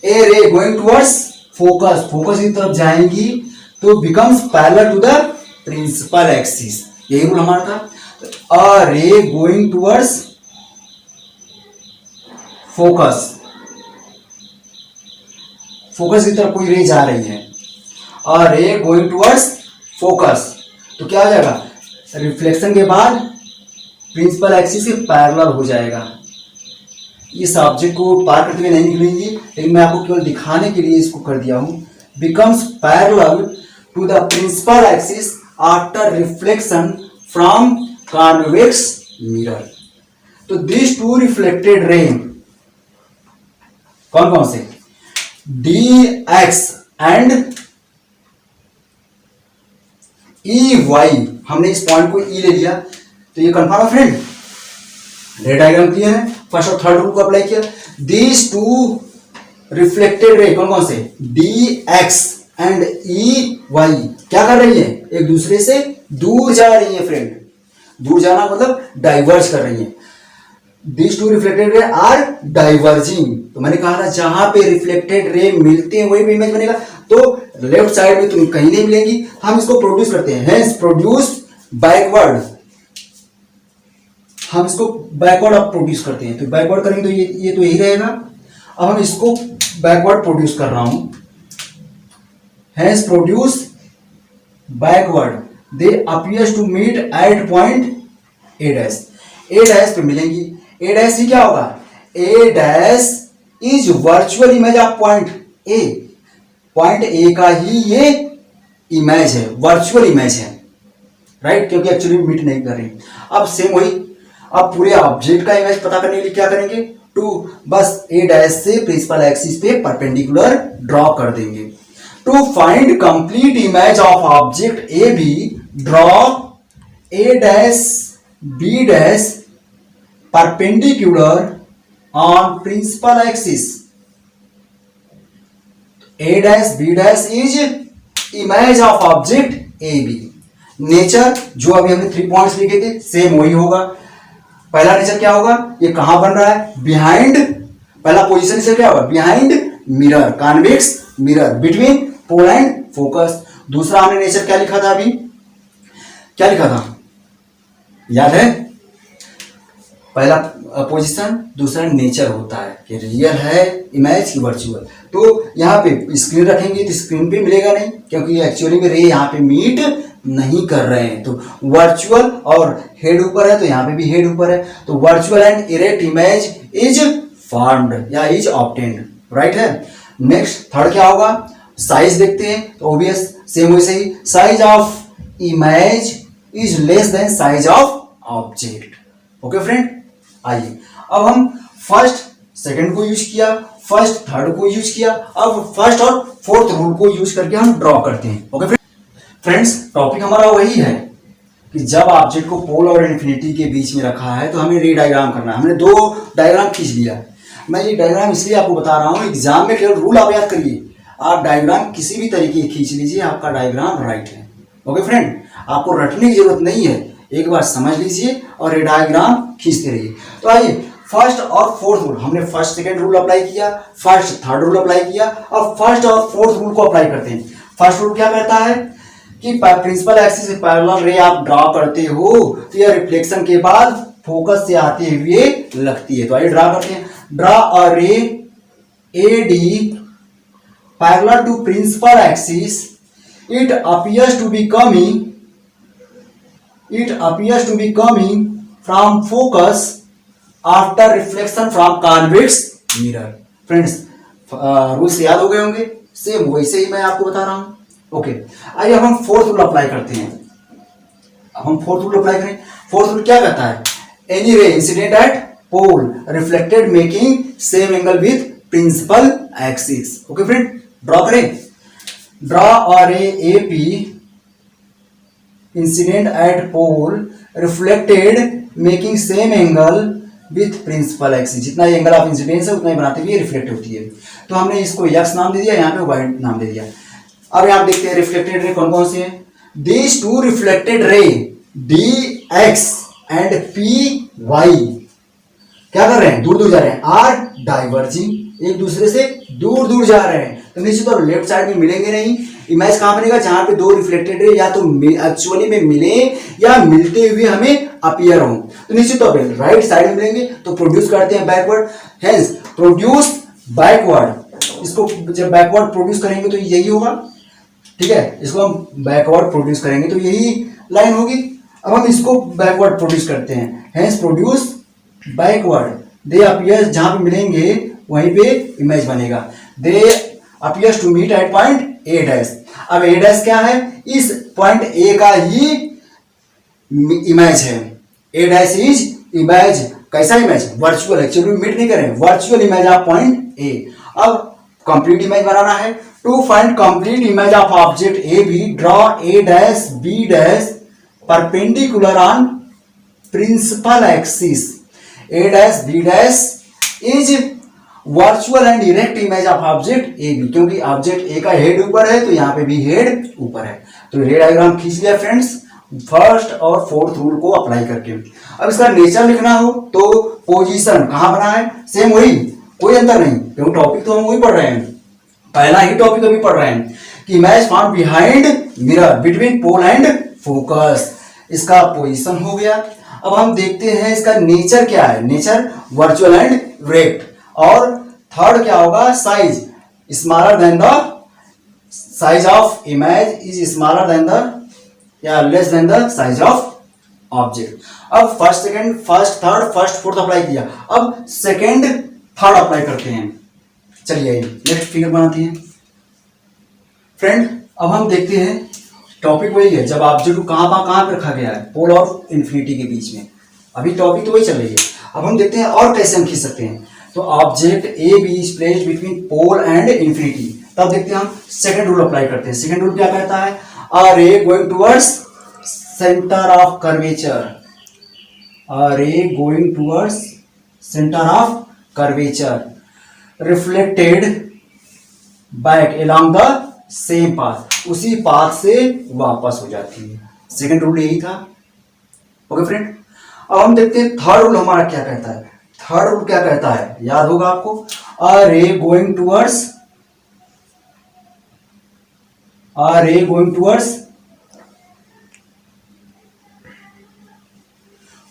ए रे गोइंग टुवर्ड्स फोकस, फोकस की तरफ जाएंगी तो becomes parallel to the principal axis, यही रूल हमारा था। अ ray going towards focus, focus की तरफ कोई रे जा रही है, और रे गोइंग टुवर्ड्स फोकस, तो क्या हो जाएगा, रिफ्लेक्शन के बाद प्रिंसिपल एक्सिस के पैरेलल हो जाएगा। इस ऑब्जेक्ट को पार करते हुए नहीं निकलेंगी, लेकिन मैं आपको केवल दिखाने के लिए इसको कर दिया हूं। Becomes parallel to the principal axis after reflection from convex mirror. तो दिस टू रिफ्लेक्टेड रे, कौन कौन से, D X and E Y, हमने इस पॉइंट को ई ले लिया, तो ये कंफर्म है फ्रेंड। रे डायग्राम क्लियर है। फर्स्ट और थर्ड रूल को अप्लाई किया। दीज टू रिफ्लेक्टेड रे, कौन कौन से, D X and E Y, क्या कर रही है, एक दूसरे से दूर जा रही है फ्रेंड। दूर जाना मतलब डाइवर्ज कर रही है। These two reflected ray are diverging। तो मैंने कहा था जहां पे रिफ्लेक्टेड रे मिलते हैं वही इमेज बनेगा, तो लेफ्ट साइड में तुम कहीं नहीं मिलेंगी। हम इसको प्रोड्यूस करते हैं, hence प्रोड्यूस बैकवर्ड, हम इसको बैकवर्ड अब प्रोड्यूस करते हैं। तो बैकवर्ड करेंगे तो ये तो यही रहेगा। अब हम इसको बैकवर्ड प्रोड्यूस कर रहा हूं, hence produce backward, they appears to meet at point A dash. A dash पे मिलेंगी। ए डैश ही क्या होगा, A dash is virtual image of point A, point A का ही ये इमेज है, वर्चुअल इमेज है, राइट, क्योंकि एक्चुअली मीट नहीं कर रही। अब सेम वही, अब पूरे ऑब्जेक्ट का इमेज पता करने के लिए क्या करेंगे, टू बस ए डैश से प्रिंसिपल एक्सिस पे परपेंडिकुलर ड्रॉ कर देंगे। To find complete image of object A B, draw A dash B dash perpendicular on principal axis। A dash B dash is image of object AB। Nature जो अभी हमने 3 points लिखे थे same वही होगा। पहला नेचर क्या होगा, ये कहां बन रहा है, बिहाइंड, पहला पोजीशन नेचर क्या होगा, behind mirror, convex mirror, between pole and focus. दूसरा हमने नेचर क्या लिखा था, अभी क्या लिखा था याद है, पहला पोजीशन, दूसरा नेचर होता है कि रियल है इमेज की वर्चुअल। तो यहाँ पे स्क्रीन रखेंगे तो स्क्रीन पे मिलेगा नहीं, क्योंकि एक्चुअली में रे यहाँ पे मीट नहीं कर रहे हैं। तो वर्चुअल और हेड ऊपर है, तो यहाँ पे भी हेड ऊपर है, तो virtual and erect image is formed या इज ऑब्टेन्ड, राइट है। नेक्स्ट थर्ड क्या होगा, साइज देखते हैं, तो ऑब्वियस सेम वैसे ही, size of image is less than size of object. Okay friend, आइए अब हम फर्स्ट सेकंड को यूज किया, फर्स्ट थर्ड को यूज किया, अब फर्स्ट और फोर्थ रूल को यूज करके हम ड्रॉ करते हैं। ओके फ्रेंड्स, टॉपिक हमारा वही है कि जब ऑब्जेक्ट को पोल और इन्फिनिटी के बीच में रखा है तो हमें रे डायग्राम करना है। हमने 2 डायग्राम खींच लिया। मैं ये डायग्राम इसलिए आपको बता रहा हूँ, एग्जाम में केवल रूल आप याद करिए, आप डायग्राम किसी भी तरीके खींच लीजिए, आपका डायग्राम राइट है। ओके फ्रेंड, आपको रटने की जरूरत नहीं है, एक बार समझ लीजिए और ये डायग्राम खींचते रहिए। तो आइए फर्स्ट और फोर्थ रूल, हमने फर्स्ट सेकंड रूल अप्लाई किया, फर्स्ट थर्ड रूल अप्लाई किया, अब फर्स्ट और फोर्थ रूल को अप्लाई करते हैं। फर्स्ट रूल क्या कहता है कि प्रिंसिपल एक्सिस से पैरेलल रे आप ड्रॉ करते हो तो यह रिफ्लेक्शन के बाद फोकस से आते हुए लगती है। तो आइए ड्रॉ करते हैं। Draw a ray A D parallel to principal axis, it appears to be coming from focus after reflection from convex mirror. Friends rules याद हो गए होंगे, सेम वैसे ही मैं आपको बता रहा हूं। ओके, आइए अब हम फोर्थ रूल अप्लाई करते हैं। अब हम फोर्थ रूल अप्लाई करें। फोर्थ रूल क्या कहता है? Any ray incident at pole reflected making same angle with principal axis. Okay friend, draw करें। Draw a ray AP incident at pole reflected making same angle with principal axis. जितना angle of incidence है उतना ही बनाते हुए reflect होती है। तो हमने इसको एक्स नाम दे दिया, यहाँ पे वाई नाम दे दिया। अब यहाँ देखते हैं रिफ्लेक्टेड रे कौन कौन से हैं। These two reflected ray DX and PY क्या कर रहे हैं? दूर दूर जा रहे हैं। आर डाइवर्जिंग, एक दूसरे से दूर दूर जा रहे हैं। तो निश्चित तौर लेफ्ट साइड में मिलेंगे नहीं। इमेज कहां बनेगा? जहां पे दो रिफ्लेक्टेड रे या तो एक्चुअली में मिले या मिलते हुए हमें अपीयर हो। तो निश्चित तौर पे राइट साइड में मिलेंगे तो प्रोड्यूस करते हैं बैकवर्ड, हेंस प्रोड्यूस बैकवर्ड। इसको जब बैकवर्ड प्रोड्यूस करेंगे तो यही होगा, ठीक है। इसको हम बैकवर्ड प्रोड्यूस करेंगे तो यही लाइन होगी। अब हम इसको बैकवर्ड प्रोड्यूस करते हैं, hence produce backward. They appears, जहां पे मिलेंगे वहीं पे इमेज बनेगा। They appears to meet at point A'। अब A' क्या है? इस पॉइंट A का ही इमेज है। A' is image. कैसा इमेज? वर्चुअल, एक्चुअली मीट नहीं करें, virtual image of point A। अब कंप्लीट इमेज बनाना है। To find complete image of object AB, draw A', B' perpendicular on principal axis. A', B' is virtual and direct image of object AB, क्योंकि object A का head ऊपर है तो यहाँ पे भी हेड ऊपर है। तो रे डायग्राम खींच लिया फ्रेंड्स, फर्स्ट और फोर्थ रूल को अप्लाई करके। अब इसका नेचर लिखना हो तो पोजीशन कहां बना है? सेम वही, कोई अंतर नहीं, क्योंकि टॉपिक तो हम वही पढ़ रहे हैं, पहला ही टॉपिक अभी पढ़ रहे हैं कि image found behind mirror between pole and focus. इसका पोजीशन हो गया। अब हम देखते हैं इसका नेचर क्या है। Nature virtual and direct. और थर्ड क्या होगा? Size, smaller than the size of image is smaller than the या less than the size of object. अब first second, first third, first fourth apply किया। अब सेकंड थर्ड अप्लाई करते हैं। चलिए नेक्स्ट फिगर बनाते हैं फ्रेंड। अब हम देखते हैं टॉपिक वही है, जब ऑब्जेक्ट को कहां पे रखा गया है? पोल और इन्फिनिटी के बीच में। अभी टॉपिक तो वही चल रही है। अब हम देखते हैं और कैसे हम खींच सकते हैं। तो object AB is placed between pole and infinity. तब देखते हैं हम सेकंड रूल अप्लाई करते हैं। सेकंड रूल क्या कहता है? A ray going towards centre of curvature, a ray going towards centre of curvature reflected back along the same path, उसी पाथ से वापस हो जाती है। सेकंड रूल यही था। ओके फ्रेंड, अब हम देखते हैं थर्ड रूल हमारा क्या कहता है। थर्ड रूल क्या कहता है? याद होगा आपको, अ ray going towards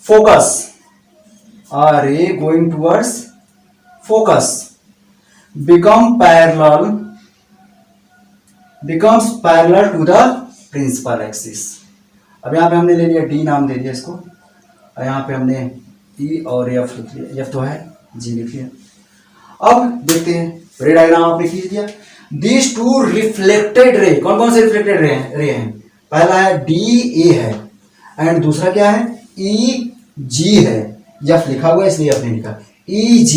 focus, a ray going towards focus becomes parallel to the principal axis। अब यहाँ पे हमने ले लिया D नाम दे दिया इसको, और यहाँ पे हमने E और F लिख लिया, F तो है, G लिख लिया। अब देखते हैं रे डायग्राम आपने खींच दिया। These two reflected रे, कौन कौन से रिफ्लेक्टेड रे हैं? पहला है DA है एंड दूसरा क्या है? EG है। F लिखा हुआ है इसलिए F नहीं लिखा, EG।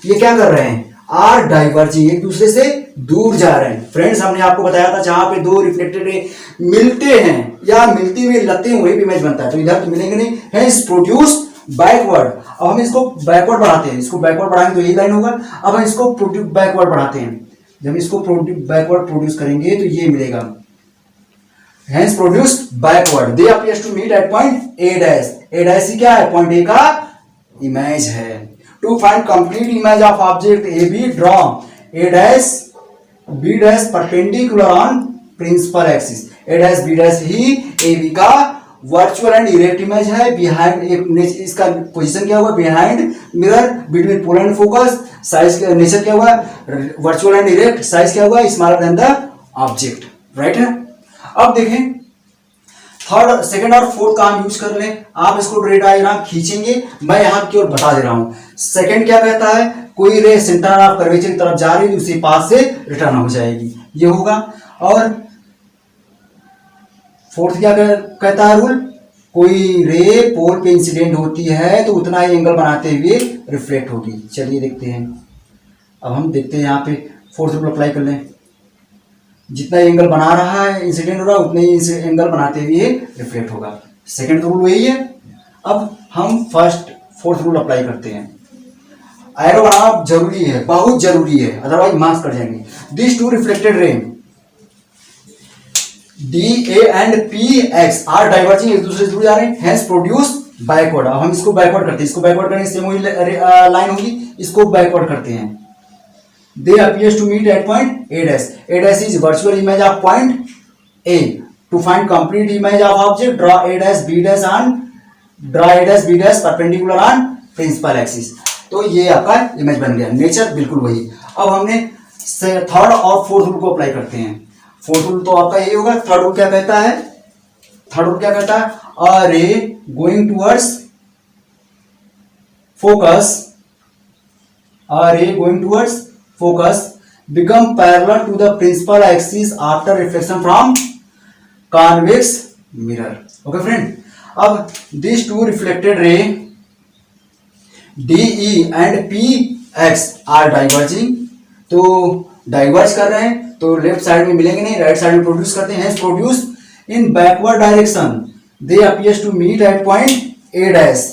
ये क्या कर रहे हैं? आर डाइवर्जिंग, एक दूसरे से दूर जा रहे हैं। फ्रेंड्स हमने आपको बताया था जहां पे दो रिफ्लेक्टेड रे मिलते हैं या मिलते हुए लगते हैं वही भी इमेज बनता है। तो इधर तो मिलेंगे नहीं, हेंस प्रोड्यूस बैकवर्ड। अब हम इसको बैकवर्ड बढ़ाते हैं, इसको बैकवर्ड बढ़ाएंगे तो यही लाइन होगा। अब हम इसको बैकवर्ड बढ़ाते हैं, जब इसको बैकवर्ड प्रोड्यूस करेंगे तो ये मिलेगा, hence produce backward. They appears to meet at point A'। क्या है? पॉइंट A का इमेज है। To find complete image of object AB, draw A', B' perpendicular on principal axis. A', B' ही AB का वर्चुअल एंड डायरेक्ट इमेज है। Behind, इसका position क्या हुआ? Behind mirror between pole and focus. Size nature क्या हुआ? Virtual and direct. Size क्या हुआ? Smaller than the object, right है। अब देखें थर्ड सेकंड और फोर्थ का हम यूज कर लें। आप इसको रे डायग्राम खींचेंगे, मैं यहां केवल बता दे रहा हूं। सेकंड क्या कहता है, कोई रे सेंटर ऑफ कर्वेचर की तरफ जा रही है, उसी पास से रिटर्न हो जाएगी, ये होगा। और फोर्थ क्या कहता है रूल, कोई रे पोल पे इंसिडेंट होती है तो उतना ही एंगल बनाते हुए रिफ्लेक्ट होगी। चलिए देखते हैं, अब हम देखते हैं यहाँ पे फोर्थ रूल अप्लाई कर लें। जितना एंगल बना रहा है इंसिडेंट हो रहा है, उतने ही एंगल बनाते हुए रिफ्लेक्ट होगा। सेकंड रूल वही है। अब हम फर्स्ट फोर्थ रूल अप्लाई करते हैं। एरो बनाना जरूरी है, बहुत जरूरी है, अदरवाइज मार्क्स कट जाएंगे। This two reflected ray D A and P X are diverging, एक दूसरे से दूर जा रहे हैं, हैंस प्रोड्यूस बैकवर्ड। अब हम इसको बैकवर्ड करते हैं, इसको बैकवर्ड करने से वही लाइन होगी, इसको बैकवर्ड करते हैं। They appears to meet at point A dash. A dash is virtual image of point A. To find complete image of object draw A dash B dash perpendicular on principal axis. तो ये आपका image बन गया, nature बिल्कुल वही। अब हमने third और फोर्थ रूल को अप्लाई करते हैं। फोर्थ रूल तो आपका यही होगा। थर्ड रूल क्या कहता है, थर्ड रूल क्या कहता है, a ray going towards focus, a ray going towards focus become parallel to the principal axis after reflection from convex mirror. Okay friend, अब these two reflected ray DE and PX are diverging, तो diverge कर रहे हैं, तो left side में मिलेंगे नहीं, right side में प्रोड्यूस करते हैं, produce in backward direction. They appears to meet at point A dash.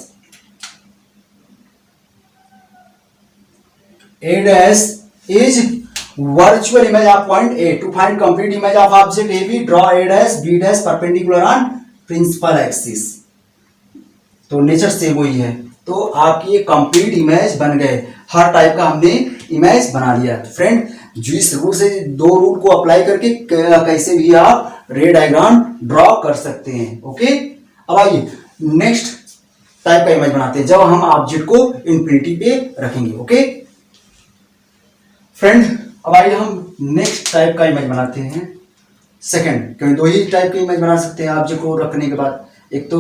A dash is virtual image of point A. To find complete image of object AB, draw A dash B dash perpendicular on principal axis. तो nature से वही है। तो आपकी एक complete image बन गए, हर type का हमने इमेज बना लिया। फ्रेंड, जिस रूल से दो रूल को अप्लाई करके कैसे भी आप रे डायग्राम ड्रॉ कर सकते हैं। ओके, अब आइए नेक्स्ट टाइप का इमेज बनाते हैं, जब हम ऑब्जेक्ट को इंफिनिटी पे रखेंगे। ओके फ्रेंड, अब आइए हम नेक्स्ट टाइप का इमेज बनाते हैं। सेकंड, क्योंकि दो ही टाइप के इमेज बना सकते हैं ऑब्जेक्ट को रखने के बाद, एक तो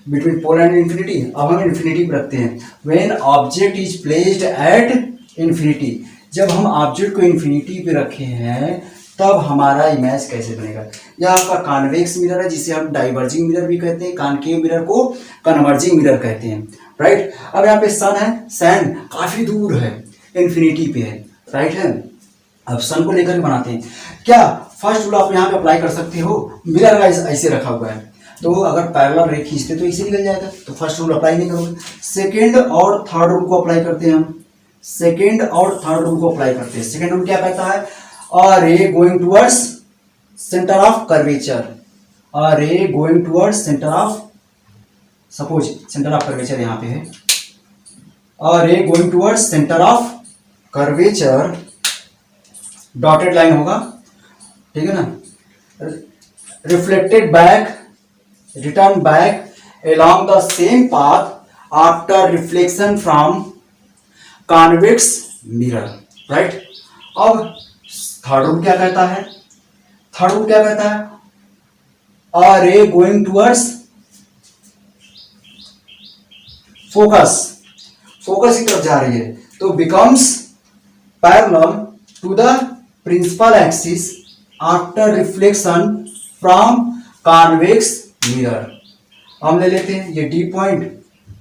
बिटवीन पोल एंड इन्फिनिटी। अब हम इन्फिनिटी पे रखते हैं। When object is placed at infinity, जब हम ऑब्जेक्ट को इन्फिनिटी पे रखे हैं तब हमारा इमेज कैसे बनेगा। यह आपका कॉन्वेक्स मिरर है, जिसे हम डाइवर्जिंग मिरर भी कहते हैं, कॉनकेव मिरर को कन्वर्जिंग मिरर कहते हैं, राइट। अब यहाँ पे सन है, सन काफी दूर है, इन्फिनिटी पे है, राइट है। अब सन को लेकर बनाते हैं। क्या फर्स्ट रूल आप यहाँ पे अप्लाई कर सकते हो, मिरर का ऐसे रखा हुआ है, तो अगर पैरेलल रे खींचते तो इसे निकल जाएगा, तो फर्स्ट रूल अप्लाई नहीं करोगे। सेकेंड और थर्ड रूल को अप्लाई करते हैं हम, सेकेंड और थर्ड रूल को अप्लाई करते हैं। सेकेंड रूल क्या कहता है, a ray going towards centre of curvature, a ray going towards centre of, suppose centre of curvature यहाँ पे है, a ray going towards centre of curvature, dotted line होगा, ठीक है ना। Reflected back, return back along the same path after reflection from convex mirror, right। अब third rule क्या कहता है, थर्ड रूल क्या कहता है, a ray going towards focus, focus की तरफ जा रही है, तो becomes parallel to the principal axis after reflection from convex mirror। हम ले लेते हैं ये D पॉइंट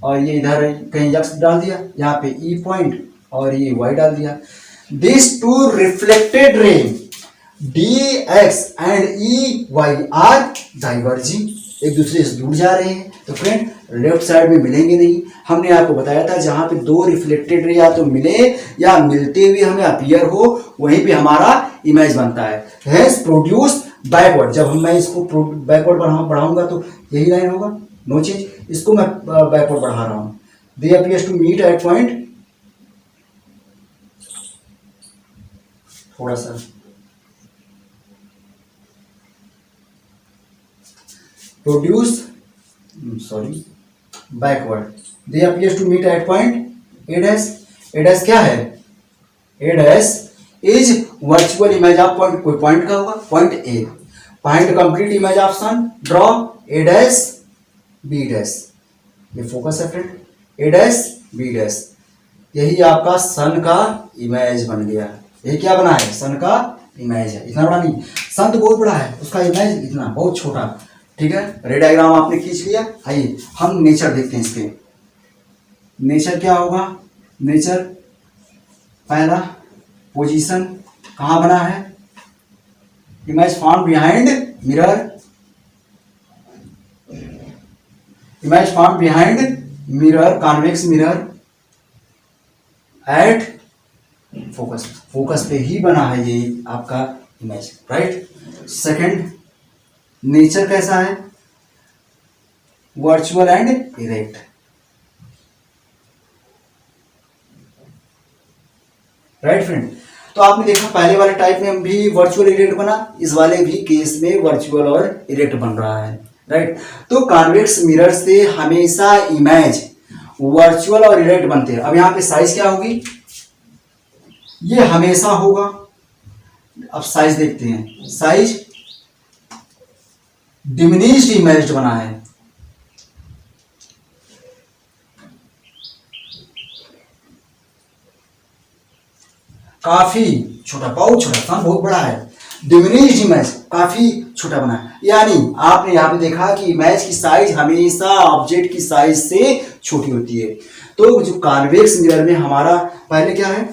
और ये इधर कहीं एक्स डाल दिया, यहाँ पे E पॉइंट और ये Y डाल दिया। This two reflected ray DX and EY are diverging, एक दूसरे से दूर जा रहे हैं, तो फ्रेंड लेफ्ट साइड में मिलेंगे नहीं। हमने आपको बताया था जहां पे दो रिफ्लेक्टेड रे या तो मिले या मिलते हुए हमें अपीयर हो, वहीं पे हमारा इमेज बनता है। हैज प्रोड्यूस बैकवर्ड, जब मैं इसको बैकवर्ड बढ़ाऊंगा तो यही लाइन होगा, नो चेंज। इसको मैं बैकवर्ड बढ़ा रहा हूं, they appears to meet at point, थोड़ा सा produce, sorry backward, they appears to meet at point A dash. A dash क्या है, A dash is virtual image of point, कोई पॉइंट का होगा, point A. Find complete image of sun, draw A dash B dash, ये focus है friend, A dash B dash, यही आपका सन का इमेज बन गया। यही क्या बना है, सन का इमेज है। इतना बड़ा नहीं, सन तो बहुत बड़ा है, उसका इमेज इतना बहुत छोटा। ठीक है, रे डायग्राम आपने खींच लिया। आइए हम नेचर देखते हैं इसके। नेचर क्या होगा, नेचर पहला पोजीशन कहाँ बना है, image found behind mirror, image found behind mirror, convex mirror at focus, focus पे ही बना है ये आपका इमेज, राइट। सेकंड, नेचर कैसा है, virtual and erect, right friend. तो आपने देखा पहले वाले टाइप में भी वर्चुअल इरेक्ट बना, इस वाले भी केस में वर्चुअल और इरेक्ट बन रहा है, राइट। तो कॉन्वेक्स मिरर से हमेशा इमेज वर्चुअल और इरेक्ट बनते हैं। अब यहाँ पे साइज क्या होगी, ये हमेशा होगा। अब साइज देखते हैं, साइज डिमिनिश्ड इमेज बना है, काफी छोटा, बहुत छोटा, सन बहुत बड़ा है, डिमिनिश्ड इमेज काफी छोटा बना है। यानी आपने यहां पे देखा कि इमेज की साइज हमेशा ऑब्जेक्ट की साइज से छोटी होती है। तो जो कॉन्वेक्स मिरर में हमारा पहले क्या है,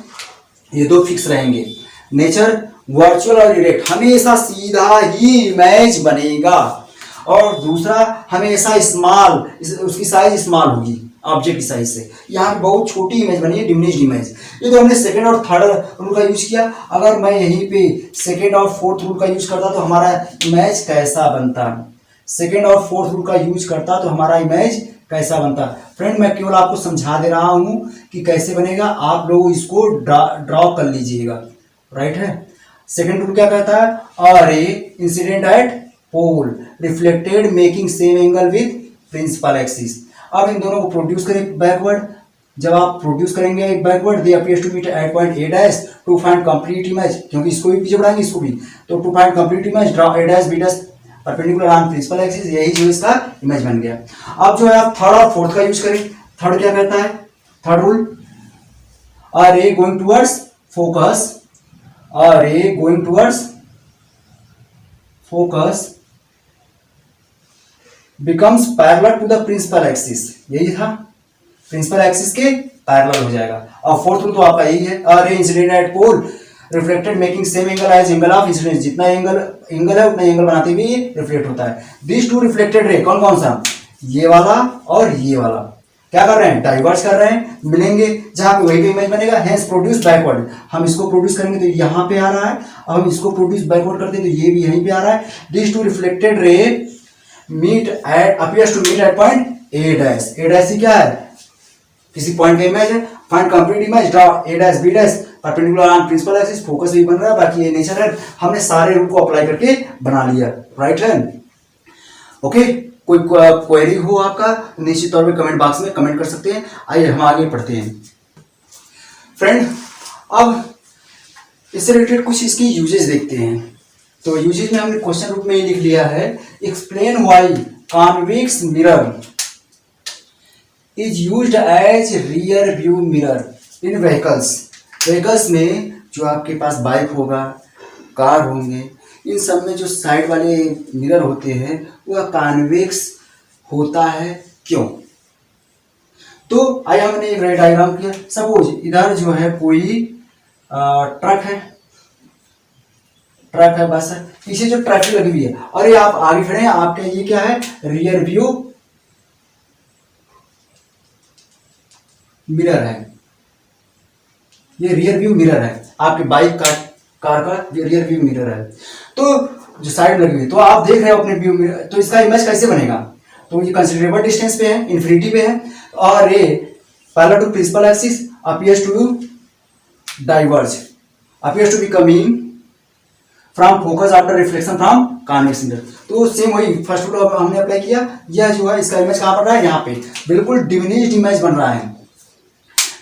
ये दो फिक्स रहेंगे, नेचर वर्चुअल और इरेक्ट, हमेशा सीधा ही इमेज बनेगा, और दूसरा हमेशा स्मॉल, उसकी साइज स्मॉल होगी ऑब्जेक्ट की साइज से। यहाँ पे बहुत छोटी इमेज बनी है, डिमिनिश्ड इमेज। ये तो हमने सेकंड और थर्ड रूल का यूज किया। अगर मैं यहीं पे सेकंड और फोर्थ रूल का यूज करता तो हमारा इमेज कैसा बनता, सेकंड और फोर्थ रूल का यूज करता तो हमारा इमेज कैसा बनता। फ्रेंड मैं केवल आपको समझा दे रहा हूं कि कैसे बनेगा, आप लोग इसको ड्रॉ कर लीजिएगा, राइट है। सेकंड रूल क्या कहता है, a ray incident at pole reflected making same angle with principal axis. अब इन दोनों को प्रोड्यूस करें बैकवर्ड, जब आप प्रोड्यूस करेंगे backward, they appears to meet at point A dash to find complete image, क्योंकि इसको भी पीछे बढ़ाएंगे इसको भी, तो to find complete image draw A dash B dash perpendicular on principal axis, यही जो इसका इमेज बन गया। अब जो है आप थर्ड और फोर्थ का यूज करें। थर्ड क्या कहता है, third rule, a ray going towards focus, a ray going towards focus becomes parallel to the principal axis, यही था, प्रिंसिपल एक्सिस के पैरेलल हो जाएगा। और फोर्थ रूल तो आपका यही है, a ray incident at pole reflected making same angle as angle of incidence, जितना एंगल है उतना एंगल बनाते हुए ये रिफ्लेक्ट होता है। दिस टू रिफ्लेक्टेड रे, कौन कौन सा, ये वाला और ये वाला, क्या कर रहे हैं, डाइवर्स कर रहे हैं, मिलेंगे, जहां पे वही पे इमेज बनेगा, हेंस प्रोड्यूस बैकवर्ड। हम इसको प्रोड्यूस करेंगे तो यहाँ पे आ रहा है, अब हम इसको प्रोड्यूस बैकवर्ड करते हैं तो ये भी यहीं पे आ रहा है। This two reflected ray meet at appears to meet at point A dash, A dash ही क्या है, किसी पॉइंट का इमेज है, find complete image draw A dash B dash perpendicular on principal axis, focus भी बन रहा है, बाकी ये नेचर है, हमने सारे रूल को अप्लाई करके बना लिया, राइट है। ओके, कोई क्वेरी हो आपका निश्चित तौर पे कमेंट बॉक्स में कमेंट कर सकते हैं। आइए हम आगे पढ़ते हैं फ्रेंड। अब इससे रिलेटेड कुछ इसकी यूजेस देखते हैं। तो यूजेस में हमने क्वेश्चन रूप में ये लिख लिया है, explain why convex mirror is used as rear view mirror in vehicles. Vehicles में जो आपके पास बाइक होगा, कार होंगे, इन सब में जो साइड वाले मिरर होते हैं वह कॉन्वेक्स होता है, क्यों। तो आइए हमने एक रे डायग्राम किया। सपोज इधर जो है कोई ट्रक है, ट्रक है, बस है, पीछे जो ट्रैफिक लगी हुई है और ये आप आगे खड़े हैं, आपके ये क्या है, रियर व्यू मिरर है, ये रियर व्यू मिरर है, आपके बाइक का, कार का रियर व्यू मिरर है। तो जो साइड लगी हुई, तो आप देख रहे हो अपने व्यू मिरर, तो इसका इमेज कैसे बनेगा, तो ये कंसिडरेबल डिस्टेंस पे है, इन्फिनिटी पे है, और ये parallel to principal axis appears to diverge, appears to be coming from focus after reflection from convex mirror. तो सेम वही फर्स्ट रूल हमने अप्लाई किया, यह जो है इसका इमेज कहां बन रहा है, यहाँ पे बिल्कुल डिमिनिश्ड इमेज बन रहा है,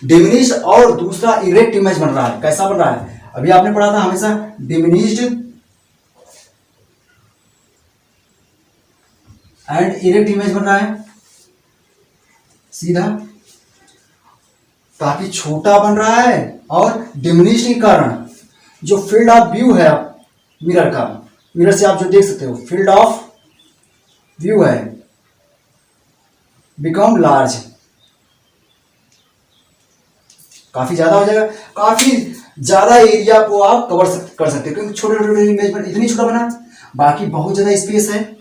डिमिनिश्ड, और दूसरा इरेक्ट इमेज बन रहा है। कैसा बन रहा है, अभी आपने पढ़ा था हमेशा डिमिनिश्ड एंड इरेक्ट इमेज बन रहा है सीधा, काफी छोटा बन रहा है और डिमिनिश के कारण जो फील्ड ऑफ व्यू है मिरर का, मिरर से आप जो देख सकते हो फील्ड ऑफ व्यू है बिकम लार्ज, काफी ज्यादा हो जाएगा, काफी ज्यादा एरिया को आप कवर कर सकते हो क्योंकि छोटे छोटे इमेज में इतनी छोटा बना, बाकी बहुत ज्यादा स्पेस है,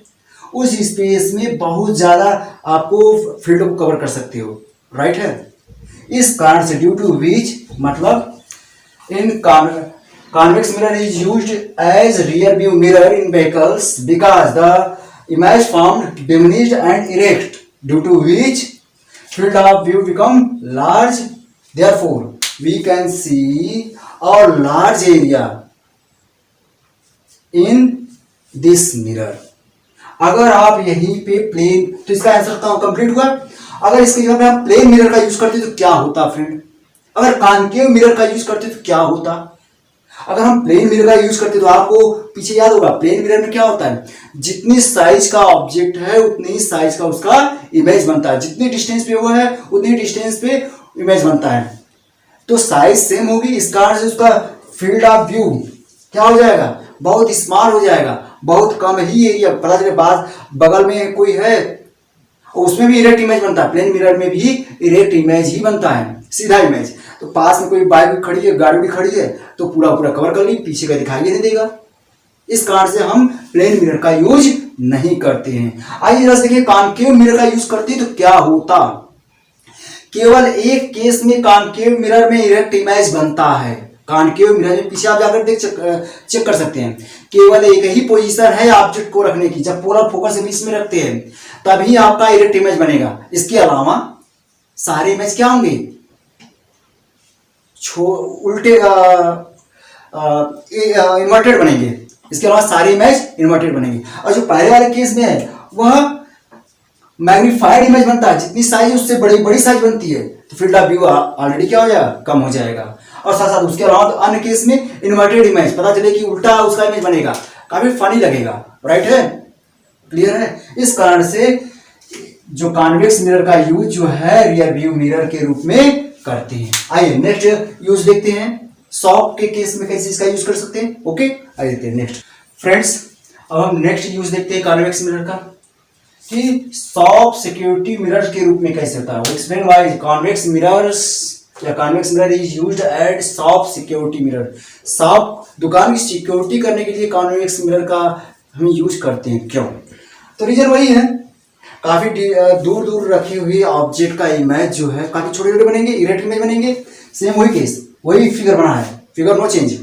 उस स्पेस में बहुत ज्यादा आपको फील्ड को कवर कर सकते हो, राइट है। इस कारण से ड्यू टू विच मतलब in convex mirror is used as rear view mirror in vehicles because the image formed diminished and erect due to which field of view become large, therefore we can see a large area in this mirror। अगर आप यहीं पे plane, तो इसका answer complete हुआ। अगर इसके जगह पे आप प्लेन मिरर का यूज करते तो क्या होता फ्रेंड, अगर कॉन्केव मिरर का यूज करते तो क्या होता। अगर हम प्लेन मिरर का यूज करते तो आपको पीछे याद होगा प्लेन मिरर में क्या होता है, जितनी साइज का ऑब्जेक्ट है उतनी ही साइज का उसका इमेज बनता है, जितनी डिस्टेंस पे वो है उतनी डिस्टेंस पे इमेज बनता है, तो साइज सेम होगी, इस कारण से उसका फील्ड ऑफ व्यू क्या हो जाएगा, बहुत स्मॉल हो जाएगा, बहुत कम ही एरिया, पता चले बगल में कोई है उसमें भी इरेक्ट इमेज बनता है, प्लेन मिरर में भी इरेक्ट इमेज ही बनता है, सीधा इमेज। तो पास में कोई बाइक भी खड़ी है, गाड़ी भी खड़ी है, तो पूरा कवर कर ली, पीछे का दिखाई नहीं देगा। इस कारण से हम प्लेन मिरर का यूज नहीं करते हैं। आइए जरा देखिए कॉन्केव मिरर का यूज करते तो क्या होता। केवल एक केस में कॉन्केव मिरर में इरेक्ट इमेज बनता है। कॉन्केव मिरर में पीछे आप जाकर चेक कर सकते हैं, केवल एक ही पोजीशन है ऑब्जेक्ट को रखने की, जब पोलर फोकस बीच में रखते हैं तभी आपका इरेक्ट इमेज बनेगा। इसके अलावा सारे इमेज क्या होंगे, उल्टे इन्वर्टेड बनेंगे। इसके अलावा सारे इमेज इन्वर्टेड बनेंगे। और जो पहले वाले केस में है वह मैग्नीफाइड इमेज बनता है, जितनी साइज उससे बड़ी साइज बनती है, तो फील्ड ऑफ व्यू ऑलरेडी क्या हो जाएगा, कम हो जाएगा। और साथ साथ उसके अलावा अन्य केस में इन्वर्टेड इमेज, पता चले कि उल्टा उसका इमेज बनेगा, काफी फनी लगेगा, राइट है, क्लियर है। इस कारण से जो कॉन्वेक्स मिरर का यूज जो है रियर व्यू मिरर के रूप में करते हैं। आइए नेक्स्ट यूज देखते हैं, सॉफ्ट के केस में कैसे इसका यूज कर सकते हैं। ओके, आइए देखते हैं नेक्स्ट फ्रेंड्स। अब हम नेक्स्ट यूज देखते हैं कॉन्वेक्स मिरर का, कि सॉफ्ट सिक्योरिटी मिरर के रूप में कैसे होता है। एक्सप्लेन व्हाई कॉन्वेक्स मिरर्स या convex mirror is used as soft security mirror. Soft दुकान की सिक्योरिटी करने के लिए कॉन्वेक्स मिरर का हम यूज करते हैं, क्यों? तो रीजन वही है, काफी दूर दूर रखी हुई ऑब्जेक्ट का इमेज जो है काफी छोटे छोटे बनेंगे, इरेक्ट इमेज बनेंगे। सेम वही केस, वही फिगर बना है, फिगर नो चेंज,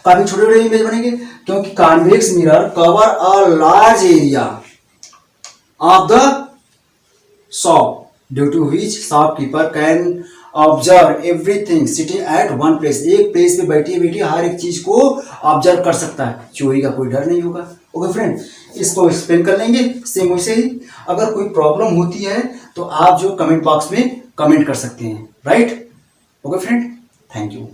काफी छोटे छोटे इमेज बनेंगे क्योंकि convex mirror cover a large area of the shop due to which shopkeeper can observe everything sitting at one place. एक प्लेस पे बैठिए बैठिए हर एक चीज को ऑब्जर्व कर सकता है, चोरी का कोई डर नहीं होगा। ओके फ्रेंड, इसको एक्सप्लेन कर लेंगे सेम वैसे ही। अगर कोई प्रॉब्लम होती है तो आप जो कमेंट बॉक्स में कमेंट कर सकते हैं, right. Okay friend, thank you.